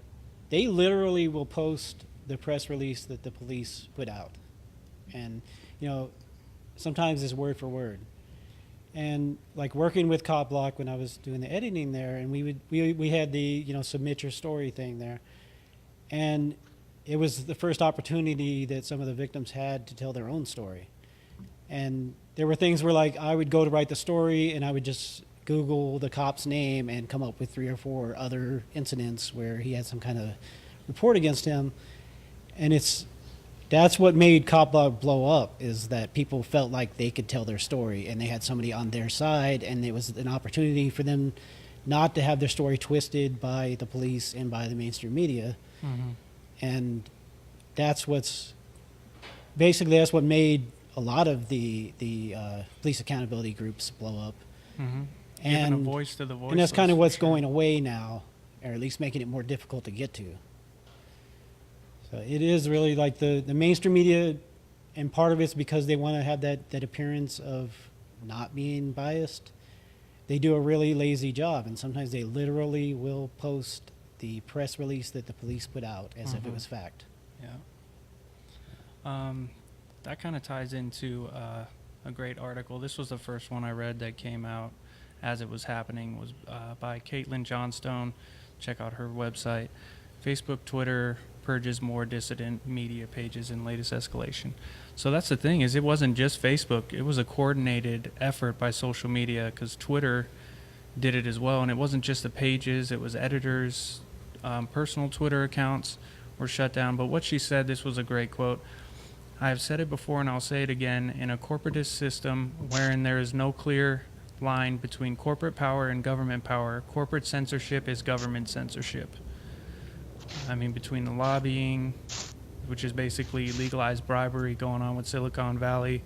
Speaker 3: they literally will post the press release that the police put out. And, you know, sometimes it's word for word. And like working with Cop Block when I was doing the editing there, and we had the, you know, submit your story thing there. And it was the first opportunity that some of the victims had to tell their own story. And there were things where, like, I would go to write the story and I would just Google the cop's name and come up with 3 or 4 other incidents where he had some kind of report against him. And that's what made Cop Block blow up, is that people felt like they could tell their story and they had somebody on their side, and it was an opportunity for them not to have their story twisted by the police and by the mainstream media. And that's what made a lot of the police accountability groups blow up. And
Speaker 1: giving a voice to the voiceless.
Speaker 3: And that's kind of what's going away now, or at least making it more difficult to get to. So it is really like the mainstream media, and part of it's because they want to have that appearance of not being biased. They do a really lazy job, and sometimes they literally will post the press release that the police put out as if it was fact.
Speaker 1: Yeah. That kind of ties into a great article. This was the first one I read that came out as it was happening, was by Caitlin Johnstone. Check out her website. Facebook, Twitter, Purge's more dissident media pages in latest escalation. So that's the thing, is it wasn't just Facebook. It was a coordinated effort by social media, because Twitter did it as well. And it wasn't just the pages, it was editors, personal Twitter accounts were shut down. But what she said, this was a great quote. "I have said it before and I'll say it again. In a corporatist system wherein there is no clear line between corporate power and government power. Corporate censorship is government censorship. I mean, between the lobbying, which is basically legalized bribery going on with Silicon Valley,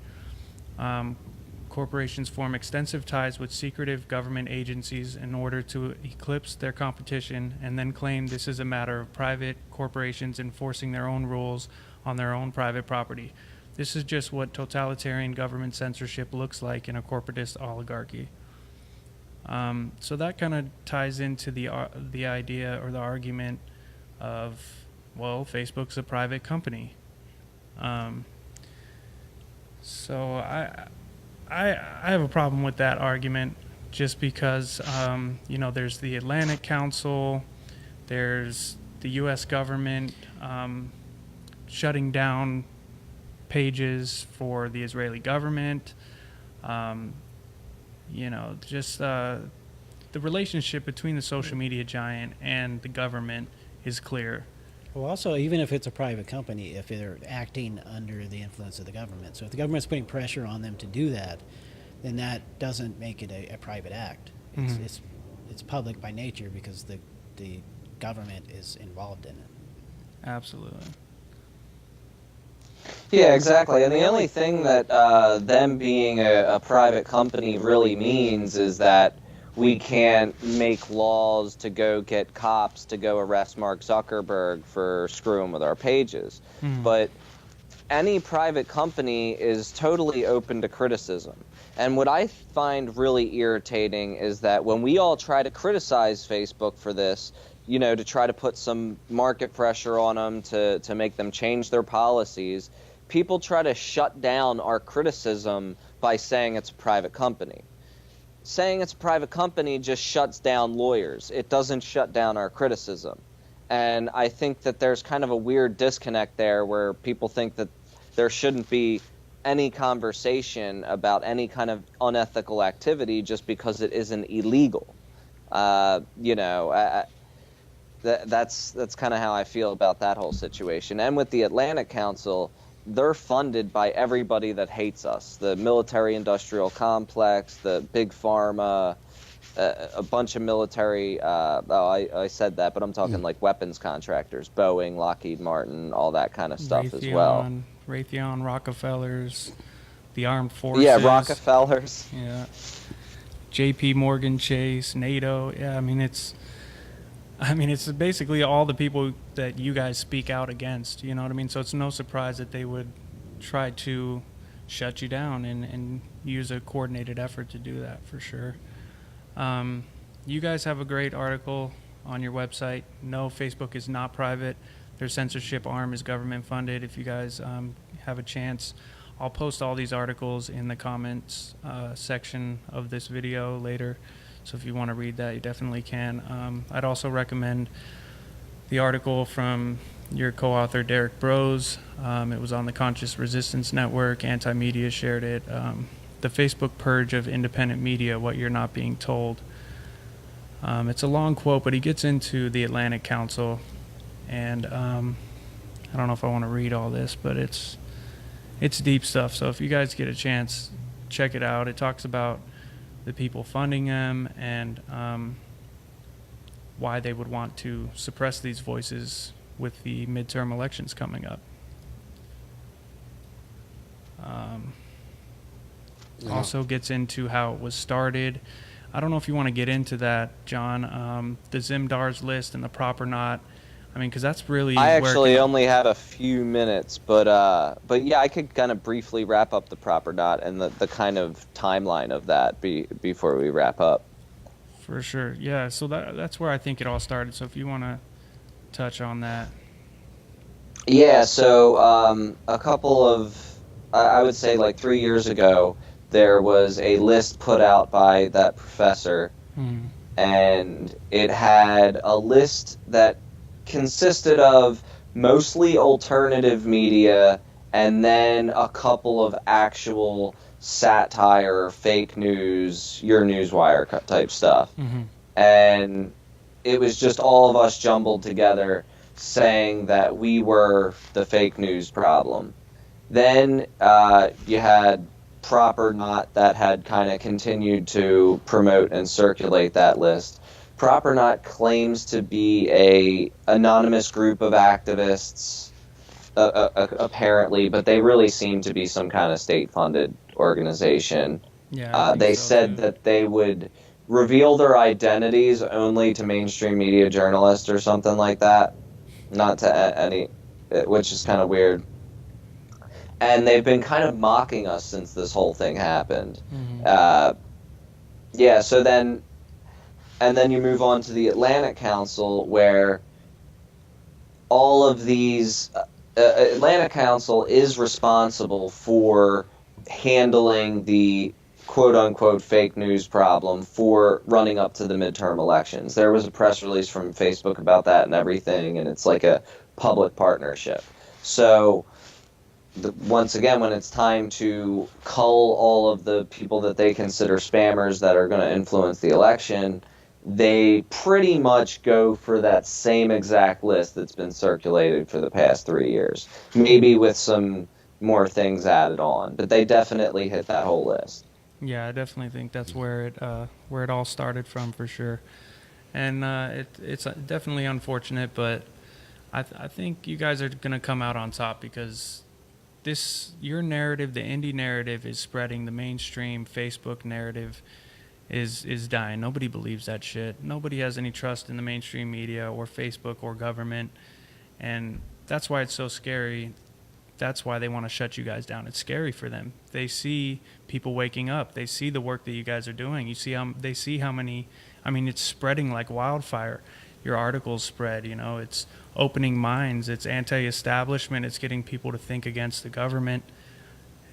Speaker 1: corporations form extensive ties with secretive government agencies in order to eclipse their competition and then claim this is a matter of private corporations enforcing their own rules on their own private property. This is just what totalitarian government censorship looks like in a corporatist oligarchy. So that kind of ties into the idea or the argument of, well, Facebook's a private company. So I have a problem with that argument, just because there's the Atlantic Council, there's the U.S. government shutting down pages for the Israeli government. The relationship between the social media giant and the government is clear.
Speaker 3: Well, also, even if it's a private company, if they're acting under the influence of the government. So if the government's putting pressure on them to do that, then that doesn't make it a private act. It's public by nature because the government is involved in it.
Speaker 1: Absolutely.
Speaker 4: Yeah, exactly. And the only thing that them being a private company really means is that we can't make laws to go get cops to go arrest Mark Zuckerberg for screwing with our pages. But any private company is totally open to criticism. And what I find really irritating is that when we all try to criticize Facebook for this, to try to put some market pressure on them to make them change their policies, people try to shut down our criticism by saying it's a private company. Saying it's a private company just shuts down lawyers. It doesn't shut down our criticism. And I think that there's kind of a weird disconnect there where people think that there shouldn't be any conversation about any kind of unethical activity just because it isn't illegal. That's kind of how I feel about that whole situation. And with the Atlantic Council, they're funded by everybody that hates us. The military-industrial complex, the big pharma, a bunch of military, I said that, but I'm talking like weapons contractors, Boeing, Lockheed Martin, all that kind of stuff as well.
Speaker 1: Raytheon, Rockefellers, the armed forces.
Speaker 4: Yeah, Rockefellers.
Speaker 1: Yeah. JP Morgan Chase, NATO. Yeah, I mean it's basically all the people that you guys speak out against, you know what I mean? So it's no surprise that they would try to shut you down and use a coordinated effort to do that, for sure. You guys have a great article on your website. No, Facebook is not private. Their censorship arm is government funded. If you guys have a chance, I'll post all these articles in the comments section of this video later. So if you want to read that, you definitely can. I'd also recommend the article from your co-author, Derek Brose. It was on the Conscious Resistance Network. Anti-Media shared it. The Facebook Purge of Independent Media, What You're Not Being Told. It's a long quote, but he gets into the Atlantic Council. And I don't know if I want to read all this, but it's deep stuff. So if you guys get a chance, check it out. It talks about the people funding them and why they would want to suppress these voices with the midterm elections coming up. Also gets into how it was started. I don't know if you want to get into that, John. The Zimdar's list and the Prop or Not. I mean, because that's really.
Speaker 4: I actually only have a few minutes, but yeah, I could kind of briefly wrap up the Prop or Not and the kind of timeline of that before we wrap up.
Speaker 1: For sure, yeah. So that's where I think it all started. So if you want to touch on that.
Speaker 4: Yeah. So a couple of, I would say like 3 years ago, there was a list put out by that professor, and it had a list that consisted of mostly alternative media and then a couple of actual satire, fake news, your newswire type stuff. And it was just all of us jumbled together saying that we were the fake news problem. Then you had Proper Not that had kind of continued to promote and circulate that list. Proper Not claims to be a anonymous group of activists, apparently, but they really seem to be some kind of state-funded organization.
Speaker 1: Yeah,
Speaker 4: They
Speaker 1: so,
Speaker 4: said
Speaker 1: too.
Speaker 4: that they would reveal their identities only to mainstream media journalists or something like that, not to any, which is kind of weird. And they've been kind of mocking us since this whole thing happened. Yeah, so then, and then you move on to the Atlantic Council, where all of these, Atlantic Council is responsible for handling the quote-unquote fake news problem for running up to the midterm elections. There was a press release from Facebook about that and everything, and it's like a public partnership. So once again, when it's time to cull all of the people that they consider spammers that are going to influence the election, they pretty much go for that same exact list that's been circulated for the past 3 years, maybe with some more things added on, but they definitely hit that whole list.
Speaker 1: Yeah, I definitely think that's where it all started from, for sure. And it's definitely unfortunate, but I think you guys are going to come out on top, because your narrative, the indie narrative, is spreading. The mainstream Facebook narrative is dying. Nobody believes that shit. Nobody has any trust in the mainstream media or Facebook or government, and that's why it's so scary. That's why they want to shut you guys down. It's scary for them. They see people waking up. They see the work that you guys are doing. They see how many. I mean, it's spreading like wildfire. Your articles spread. It's opening minds. It's anti-establishment. It's getting people to think against the government,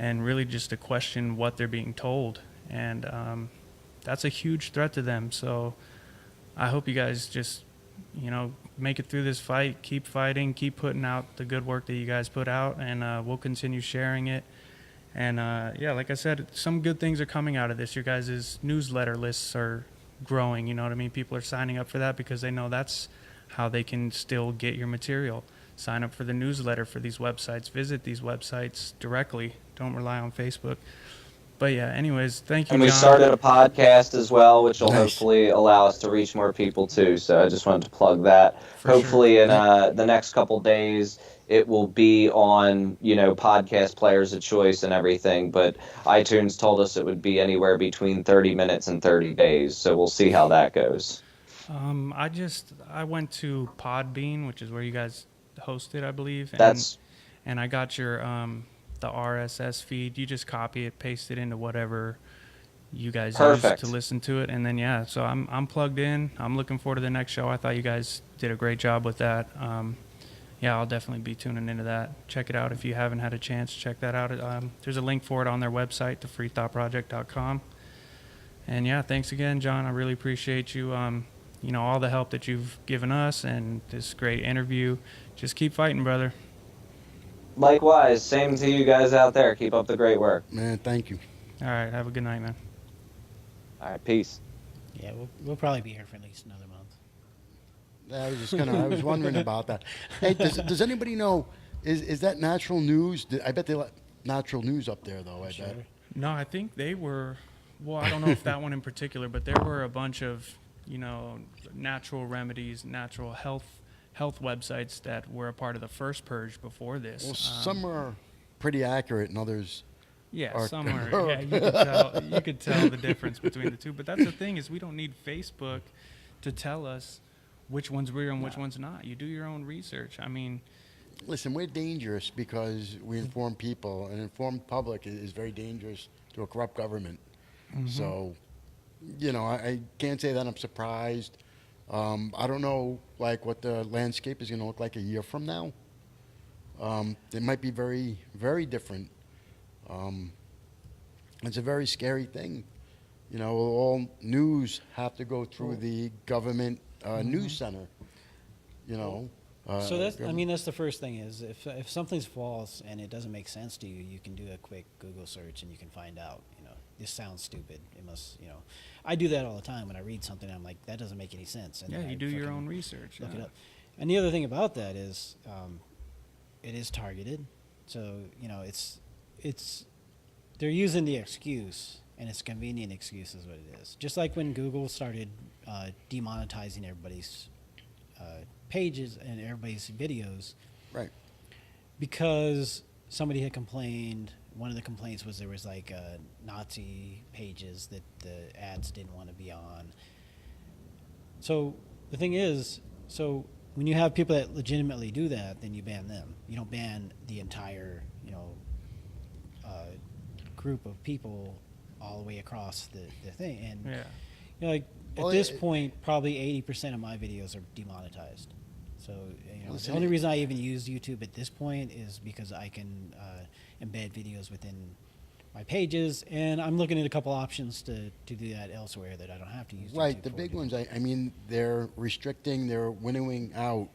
Speaker 1: and really just to question what they're being told. And that's a huge threat to them. So I hope you guys just, make it through this fight, keep fighting, keep putting out the good work that you guys put out, and we'll continue sharing it. And yeah, like I said, some good things are coming out of this. Your guys' newsletter lists are growing, you know what I mean? People are signing up for that because they know that's how they can still get your material. Sign up for the newsletter for these websites. Visit these websites directly. Don't rely on Facebook. But yeah, anyways, thank you,
Speaker 4: And we
Speaker 1: John.
Speaker 4: started a podcast as well, which will
Speaker 5: Nice.
Speaker 4: hopefully allow us to reach more people too. So I just wanted to plug that.
Speaker 1: For
Speaker 4: Hopefully
Speaker 1: sure.
Speaker 4: in the next couple days, it will be on, podcast players of choice and everything. But iTunes told us it would be anywhere between 30 minutes and 30 days. So we'll see how that goes.
Speaker 1: I went to Podbean, which is where you guys host it, I believe. And I got your the RSS feed. You just copy it, paste it into whatever you guys use to listen to it, and then yeah. So I'm plugged in. I'm looking forward to the next show. I thought you guys did a great job with that. Yeah, I'll definitely be tuning into that. Check it out if you haven't had a chance. Check that out. There's a link for it on their website, thefreethoughtproject.com. And yeah, thanks again, John. I really appreciate you. All the help that you've given us and this great interview. Just keep fighting, brother.
Speaker 4: Likewise, same to you guys out there. Keep up the great work.
Speaker 5: Man, thank you.
Speaker 1: All right, have a good night, man.
Speaker 4: All right, peace.
Speaker 3: Yeah, we'll probably be here for at least another month.
Speaker 5: I was wondering about that. Hey, does anybody know, is that natural news? I bet they let natural news up there, though, I bet.
Speaker 1: No, I think they were, well, I don't know if that one in particular, but there were a bunch of, natural remedies, natural health websites that were a part of the first purge before this.
Speaker 5: Well, some are pretty accurate and others
Speaker 1: some are. Yeah, you could tell the difference between the two. But that's the thing, is we don't need Facebook to tell us which one's real and which one's not. You do your own research. I mean,
Speaker 5: listen, we're dangerous because we inform people. An informed public is very dangerous to a corrupt government. Mm-hmm. So, I can't say that I'm surprised. I don't know, what the landscape is going to look like a year from now. It might be very, very different. It's a very scary thing. All news have to go through the government news center.
Speaker 3: So that's the first thing is if something's false and it doesn't make sense to you, you can do a quick Google search and you can find out. This sounds stupid. It must. I do that all the time when I read something. I'm like, that doesn't make any sense. And
Speaker 1: yeah,
Speaker 3: I
Speaker 1: you do your own research.
Speaker 3: Look it up. And the other thing about that is, it is targeted. So it's they're using the excuse, and it's a convenient excuse is what it is. Just like when Google started demonetizing everybody's pages and everybody's videos.
Speaker 5: Right.
Speaker 3: Because somebody had complained. One of the complaints was there was like Nazi pages that the ads didn't want to be on. So the thing is, so when you have people that legitimately do that, then you ban them. You don't ban the entire, group of people all the way across the thing. And like at this point, probably 80% of my videos are demonetized. So the only reason I even use YouTube at this point is because I can embed videos within my pages, and I'm looking at a couple options to do that elsewhere that I don't have to use.
Speaker 5: Right,
Speaker 3: YouTube
Speaker 5: the
Speaker 3: for.
Speaker 5: big ones. I mean, they're restricting, they're winnowing out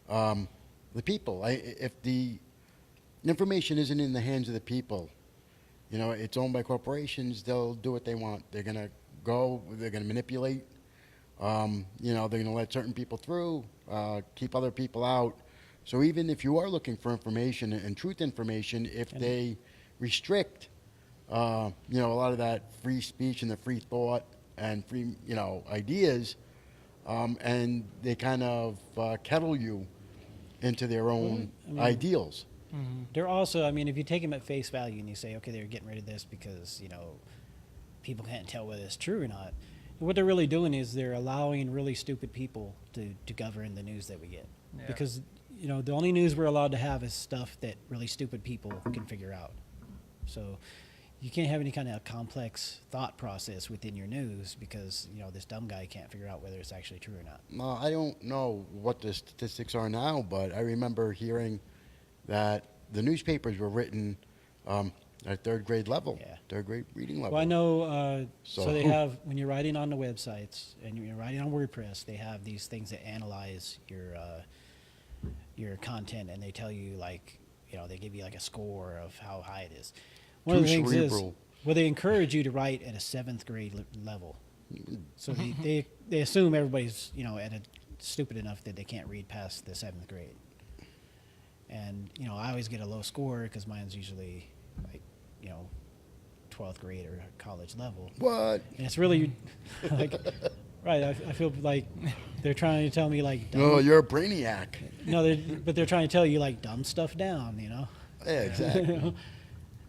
Speaker 5: the people. If the information isn't in the hands of the people, it's owned by corporations. They'll do what they want. They're gonna go. They're gonna manipulate. They're gonna let certain people through, keep other people out. So even if you are looking for information and truth information, if they restrict, a lot of that free speech and the free thought and free, ideas, and they kind of kettle you into their own ideals.
Speaker 3: Mm-hmm. They're also, if you take them at face value and you say, okay, they're getting rid of this because, people can't tell whether it's true or not. What they're really doing is they're allowing really stupid people to govern the news that we get. Yeah. Because, the only news we're allowed to have is stuff that really stupid people can figure out. So you can't have any kind of complex thought process within your news because, this dumb guy can't figure out whether it's actually true or not.
Speaker 5: No, I don't know what the statistics are now, but I remember hearing that the newspapers were written at third grade level, third grade reading level.
Speaker 3: Well, I know, so they have, when you're writing on the websites and you're writing on WordPress, they have these things that analyze your content, and they tell you, they give you like a score of how high it is. One of the things is, they encourage you to write at a 7th grade level. So they assume everybody's, at a stupid enough that they can't read past the 7th grade. And, I always get a low score because mine's usually 12th grade or college level.
Speaker 5: What?
Speaker 3: And it's really right. I feel like they're trying to tell me dumb.
Speaker 5: No, you're a brainiac.
Speaker 3: No, but they're trying to tell you dumb stuff down,
Speaker 5: Yeah, exactly.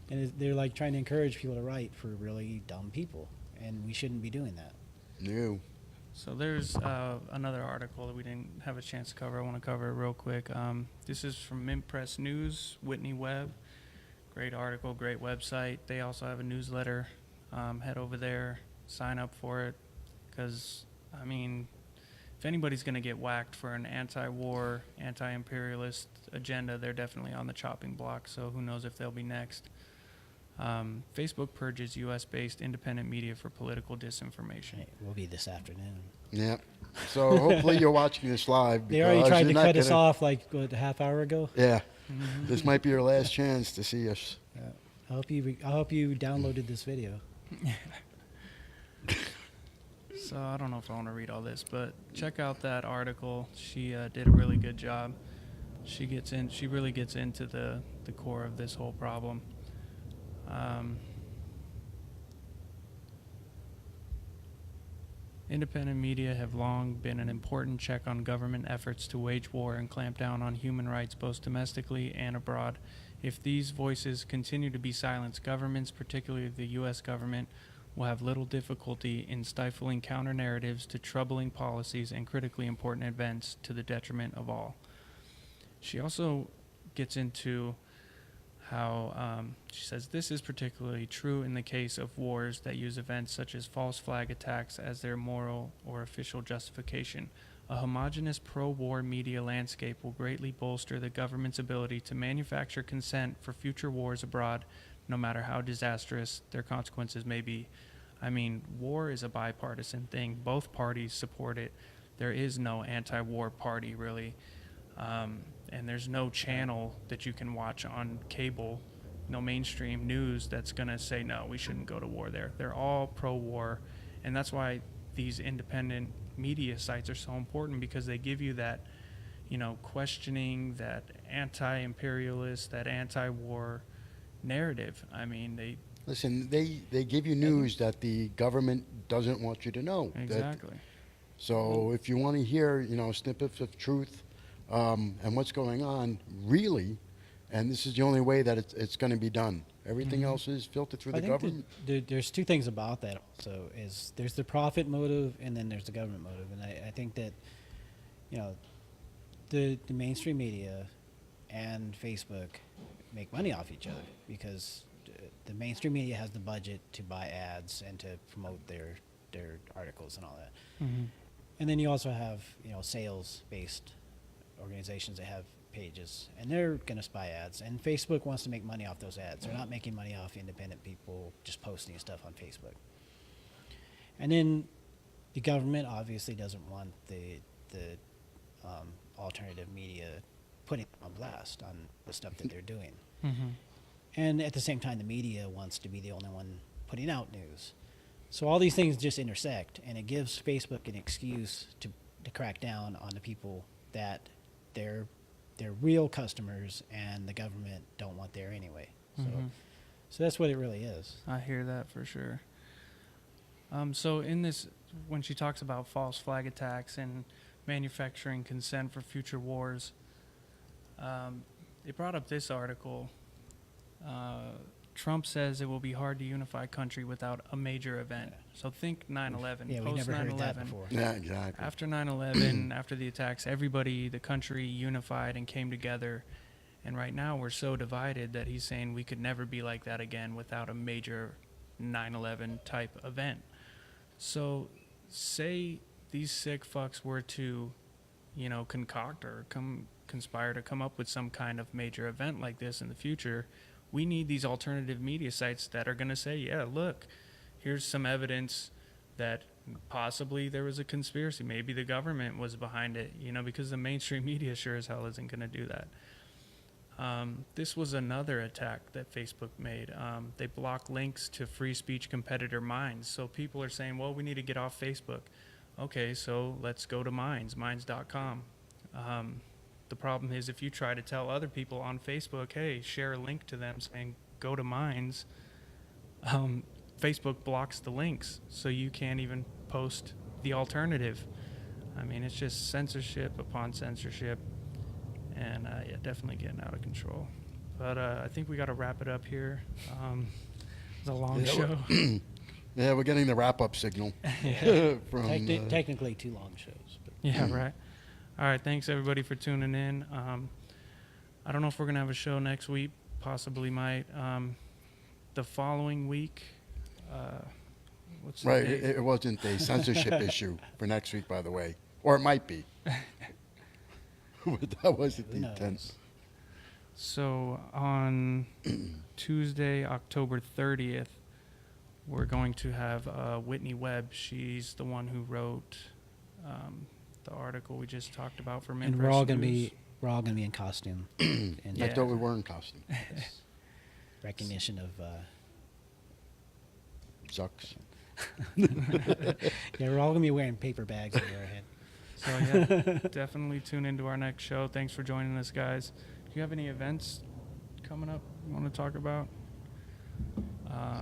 Speaker 3: And they're trying to encourage people to write for really dumb people, and we shouldn't be doing that.
Speaker 5: No.
Speaker 1: So there's another article that we didn't have a chance to cover. I want to cover it real quick. This is from Mint Press News, Whitney Webb. Great article, great website. They also have a newsletter. Head over there, sign up for it, because, if anybody's going to get whacked for an anti-war, anti-imperialist agenda, they're definitely on the chopping block, so who knows if they'll be next. Facebook purges U.S.-based independent media for political disinformation.
Speaker 3: It will be this afternoon.
Speaker 5: Yeah. So hopefully you're watching this live.
Speaker 3: They already tried to cut us off a half hour ago.
Speaker 5: Yeah. Mm-hmm. This might be your last chance to see us.
Speaker 3: Yeah. I hope you downloaded this video.
Speaker 1: So I don't know if I want to read all this, but check out that article. She did a really good job. She really gets into the core of this whole problem. Independent media have long been an important check on government efforts to wage war and clamp down on human rights both domestically and abroad. If these voices continue to be silenced, governments, particularly the U.S. government, will have little difficulty in stifling counter-narratives to troubling policies and critically important events to the detriment of all. She also gets into how she says this is particularly true in the case of wars that use events such as false flag attacks as their moral or official justification. A homogeneous pro-war media landscape will greatly bolster the government's ability to manufacture consent for future wars abroad, no matter how disastrous their consequences may be. War is a bipartisan thing. Both parties support it. There is no anti-war party, really. And there's no channel that you can watch on cable, no mainstream news that's going to say, no, we shouldn't go to war there. They're all pro-war. And that's why these independent media sites are so important, because they give you that, questioning, that anti-imperialist, that anti-war narrative.
Speaker 5: Listen, they give you news that the government doesn't want you to know.
Speaker 1: Exactly.
Speaker 5: So if you want to hear, snippets of truth and what's going on, really, and this is the only way that it's going to be done. Everything else is filtered through the government.
Speaker 3: There's two things about that also. Is there's the profit motive and then there's the government motive. And I think that, the mainstream media and Facebook make money off each other because the mainstream media has the budget to buy ads and to promote their articles and all that.
Speaker 1: Mm-hmm.
Speaker 3: And then you also have, sales-based organizations that have pages, and they're going to spy ads. And Facebook wants to make money off those ads. They're not making money off independent people just posting stuff on Facebook. And then the government obviously doesn't want the alternative media putting on blast on the stuff that they're doing.
Speaker 1: Mm-hmm.
Speaker 3: And at the same time, the media wants to be the only one putting out news. So all these things just intersect, and it gives Facebook an excuse to crack down on the people that they're real customers and the government don't want there anyway. So that's what it really is.
Speaker 1: I hear that for sure. So in this, when she talks about false flag attacks and manufacturing consent for future wars, it brought up this article. Trump says it will be hard to unify a country without a major event. So think 9/11,
Speaker 3: Yeah, we
Speaker 1: post
Speaker 3: never heard that
Speaker 1: 9/11.
Speaker 3: before.
Speaker 5: Yeah, exactly.
Speaker 1: After 9/11, after the attacks, everybody, the country unified and came together. And right now we're so divided that he's saying we could never be like that again without a major 9/11 type event. So say these sick fucks were to, concoct or conspire to come up with some kind of major event like this in the future. We need these alternative media sites that are going to say, yeah, look, here's some evidence that possibly there was a conspiracy. Maybe the government was behind it, because the mainstream media sure as hell isn't going to do that. This was another attack that Facebook made. They block links to free speech competitor Minds. So people are saying, well, we need to get off Facebook. Okay, so let's go to minds.com. The problem is if you try to tell other people on Facebook, hey, share a link to them saying go to Minds, Facebook blocks the links, so you can't even post the alternative. I mean, it's just censorship upon censorship, and definitely getting out of control. But I think we got to wrap it up here. It's a long show.
Speaker 5: Yeah, we're getting the wrap-up signal. From,
Speaker 3: technically 2 long shows. But.
Speaker 1: Yeah, right. All right, thanks everybody for tuning in. I don't know if we're gonna have a show next week. Possibly might. The following week. What's the
Speaker 5: right,
Speaker 1: date?
Speaker 5: it wasn't a censorship issue for next week, by the way, or it might be. That wasn't the intent.
Speaker 1: So on Tuesday, October 30th, we're going to have Whitney Webb. She's the one who wrote the article we just talked about from
Speaker 3: And we're all gonna be in costume. And
Speaker 5: I thought we were in costume.
Speaker 3: recognition of
Speaker 5: Sucks.
Speaker 3: yeah, we're all gonna be wearing paper bags over our head.
Speaker 1: So yeah, definitely tune into our next show. Thanks for joining us, guys. Do you have any events coming up you want to talk about?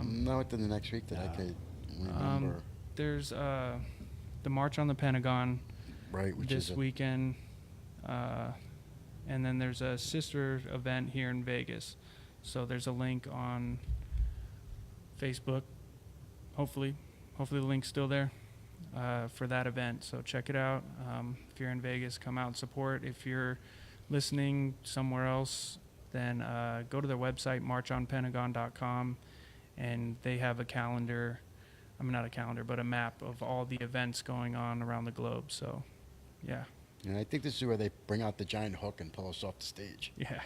Speaker 5: Not within the next week that I could remember.
Speaker 1: There's the March on the Pentagon
Speaker 5: Which
Speaker 1: this
Speaker 5: is
Speaker 1: weekend. And then there's a sister event here in Vegas. So there's a link on Facebook. Hopefully the link's still there for that event. So check it out. If you're in Vegas, come out and support. If you're listening somewhere else, then go to their website, marchonpentagon.com, and they have a calendar. I mean, not a calendar, but a map of all the events going on around the globe. So, yeah.
Speaker 5: And I think this is where they bring out the giant hook and pull us off the stage.
Speaker 1: Yeah.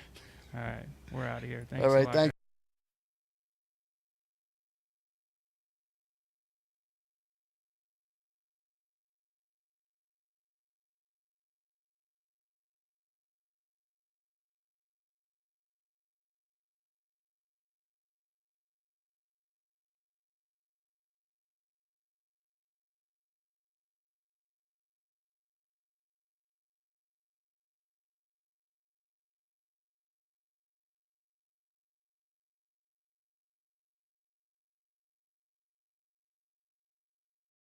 Speaker 1: All right. We're out of here. Thanks
Speaker 5: All right.
Speaker 1: a lot.
Speaker 5: Thanks.